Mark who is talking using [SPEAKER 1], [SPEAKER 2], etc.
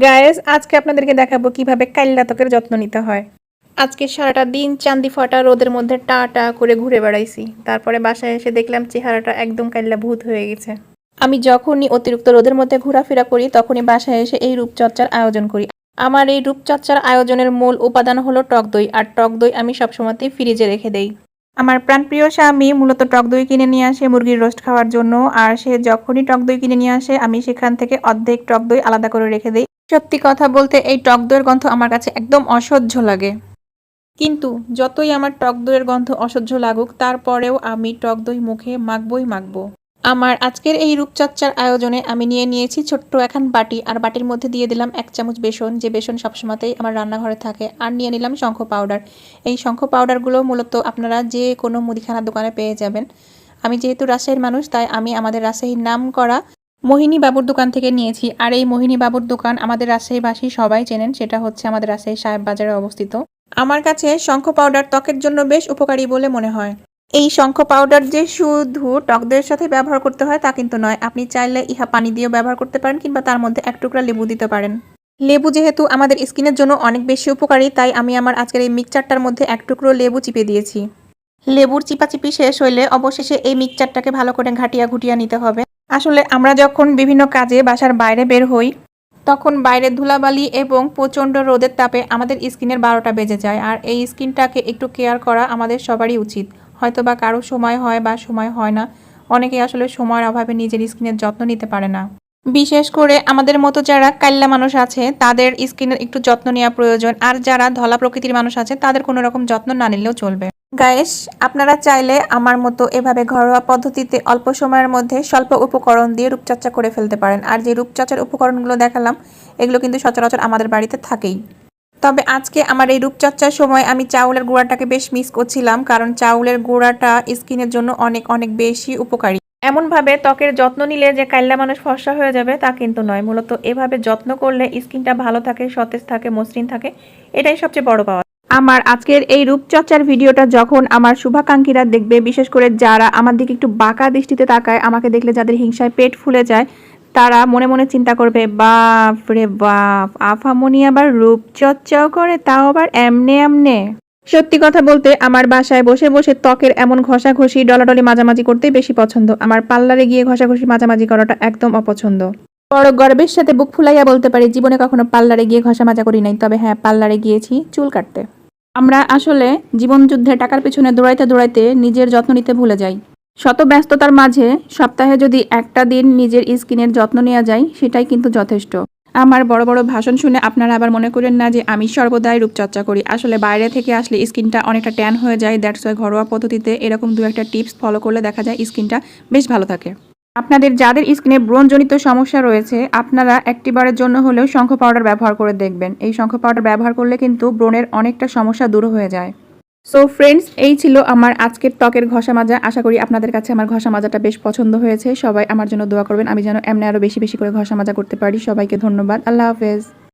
[SPEAKER 1] Guys আজকে আপনাদেরকে দেখাবো কিভাবে কাইল্লা ত্বকের যত্ন নিতে হয়। আজকে সারাটা দিন চান্দি ফাটা রোদের মধ্যে টা টা করে ঘুরে বেড়াইছি। তারপরে বাসায় এসে দেখলাম চেহারাটা একদম কাইল্লা ভূত হয়ে গেছে। আমি যখনই অতিরিক্ত রোদের মধ্যে ঘোরাফেরা করি তখনই বাসায় এসে এই রূপচর্চার আয়োজন করি। আমার এই রূপচর্চার আয়োজনের মূল উপাদান হলো টক দই, আর টক দই আমি সবসময়তেই ফ্রিজে রেখে দেই। আমার প্রাণপ্রিয় স্বামী মূলত টক দই কিনে নিয়ে আসে মুরগির রোস্ট খাওয়ার জন্য, আর সে যখনই টক দই কিনে নিয়ে আসে আমি সেখান থেকে অর্ধেক টক দই আলাদা করে রেখে দিই। সত্যি কথা বলতে এই টক দইয়ের গন্ধ আমার কাছে একদম অসহ্য লাগে। কিন্তু যতই আমার টক দইয়ের গন্ধ অসহ্য লাগুক তারপরেও আমি টক দই মুখে মাখবই মাখবো। আমার আজকের এই রূপচর্চার আয়োজনে আমি নিয়ে নিয়েছি ছোট্ট এখন বাটি, আর বাটির মধ্যে দিয়ে দিলাম 1 চামচ বেসন, যে বেসন সবসময়তেই আমার রান্নাঘরে থাকে। আর নিয়ে নিলাম শঙ্খ পাউডার। এই শঙ্খ পাউডারগুলো মূলত আপনারা যে কোনো মুদিখানার দোকানে পেয়ে যাবেন। আমি যেহেতু রাজশাহীর মানুষ তাই আমি আমাদের রাজশাহীর নাম করা মোহিনী বাবুর দোকান থেকে নিয়েছি। আর এই মোহিনী বাবুর দোকান আমাদের রাজশাহীবাসী সবাই চেনেন, সেটা হচ্ছে আমাদের রাজশাহী সাহেব বাজারে অবস্থিত। আমার কাছে শঙ্খ পাউডার ত্বকের জন্য বেশ উপকারী বলে মনে হয়। এই শঙ্খ পাউডার যে শুধু টক দইয়ের সাথে ব্যবহার করতে হয় তা কিন্তু নয়, আপনি চাইলে ইহা পানি দিয়েও ব্যবহার করতে পারেন কিংবা তার মধ্যে 1 টুকরা লেবু দিতে পারেন। লেবু যেহেতু আমাদের স্কিনের জন্য অনেক বেশি উপকারী তাই আমি আমার আজকের এই মিক্সচারটার মধ্যে 1 টুকরো লেবু চিপে দিয়েছি। লেবুর চিপাচিপি শেষ হইলে অবশেষে এই মিক্সচারটাকে ভালো করে ঘুটিয়ে নিতে হবে। আসলে আমরা যখন বিভিন্ন কাজে বাসার বাইরে বের হই তখন বাইরের ধুলাবালি এবং প্রচণ্ড রোদের তাপে আমাদের স্কিনের 12টা বেজে যায়, আর এই স্কিনটাকে একটু কেয়ার করা আমাদের সবারই উচিত। হয়তো বা কারো সময় হয় বা সময় হয় না, অনেকেই আসলে সময়ের অভাবে নিজের স্কিনের যত্ন নিতে পারে না। বিশেষ করে আমাদের মতো যারা কাল্লা মানুষ আছে তাদের স্কিনের একটু যত্ন নেওয়া প্রয়োজন, আর যারা ধলা প্রকৃতির মানুষ আছে তাদের কোনো রকম যত্ন না নিলেও চলবে। গাইস, আপনারা চাইলে আমার মতো এভাবে ঘরোয়া পদ্ধতিতে অল্প সময়ের মধ্যে স্বল্প উপকরণ দিয়ে রূপচর্চা করে ফেলতে পারেন। আর যে রূপচর্চার উপকরণগুলো দেখালাম এগুলো কিন্তু সচরাচর আমাদের বাড়িতে থাকেই। তবে আজকে আমার এই রূপচর্চার সময় আমি চাউলের গুঁড়াটাকে বেশ মিস করছিলাম, কারণ চাউলের গুঁড়াটা স্কিনের জন্য অনেক অনেক বেশি উপকারী। এমনভাবে ত্বকের যত্ন নিলে যে কাল্লা মানুষ ফর্সা হয়ে যাবে তা কিন্তু নয়, মূলত এভাবে যত্ন করলে স্কিনটা ভালো থাকে, সতেজ থাকে, মসৃণ থাকে, এটাই সবচেয়ে বড় পাওয়া। আমার আজকের এই রূপচর্চার ভিডিওটা যখন আমার শুভাকাঙ্ক্ষীরা দেখবে, বিশেষ করে যারা আমার দিকে একটু বাঁকা দৃষ্টিতে তাকায়, আমাকে দেখলে যাদের হিংসায় পেট ফুলে যায়, তারা মনে মনে চিন্তা করবে, বাপ রে বাপ, আফামনি আবার রূপচর্চাও করে, তাও আবার এমনে এমনে। সত্যি কথা বলতে আমার বাসায় বসে বসে ত্বকের এমন ঘষাঘষি ডলাডলি মাঝামাঝি করতেই বেশি পছন্দ। আমার পার্লারে গিয়ে ঘষাঘষি মাঝামাঝি করাটা একদম অপছন্দ। বড় গর্বের সাথে বুক ফুলাইয়া বলতে পারি জীবনে কখনো পার্লারে গিয়ে ঘষা মাজা করি নাই, তবে হ্যাঁ পার্লারে গিয়েছি চুল কাটতে। আমরা আসলে জীবন যুদ্ধে টাকার পিছনে দৌড়াইতে দৌড়াইতে নিজের যত্ন নিতে ভুলে যাই। শত ব্যস্ততার মাঝে সপ্তাহে যদি একটা দিন নিজের স্কিনের যত্ন নেওয়া যায় সেটাই কিন্তু যথেষ্ট। আমার বড় বড় ভাষণ শুনে আপনারা আবার মনে করেন না যে আমি সর্বদাই রূপচর্চা করি। আসলে বাইরে থেকে আসলে স্কিনটা অনেকটা ট্যান হয়ে যায়, দ্যাটস ওয়াই ঘরোয়া পদ্ধতিতে এরকম 2-1টা টিপস ফলো করলে দেখা যায় স্কিনটা বেশ ভালো থাকে। আপনাদের যাদের স্কিনে ব্রণজনিত সমস্যা রয়েছে আপনারা একটিবারের জন্য হলেও শঙ্খ পাউডার ব্যবহার করে দেখবেন। এই শঙ্খ পাউডার ব্যবহার করলে কিন্তু ব্রণের অনেকটা সমস্যা দূর হয়ে যায়। সো ফ্রেন্ডস, এই ছিল আমার আজকের ত্বকের ঘষা মাজা। আশা করি আপনাদের কাছে আমার ঘষা মাজাটা বেশ পছন্দ হয়েছে। সবাই আমার জন্য দোয়া করবেন আমি যেন এমনি আরও বেশি বেশি করে ঘষা মাজা করতে পারি। সবাইকে ধন্যবাদ। আল্লাহ হাফেজ।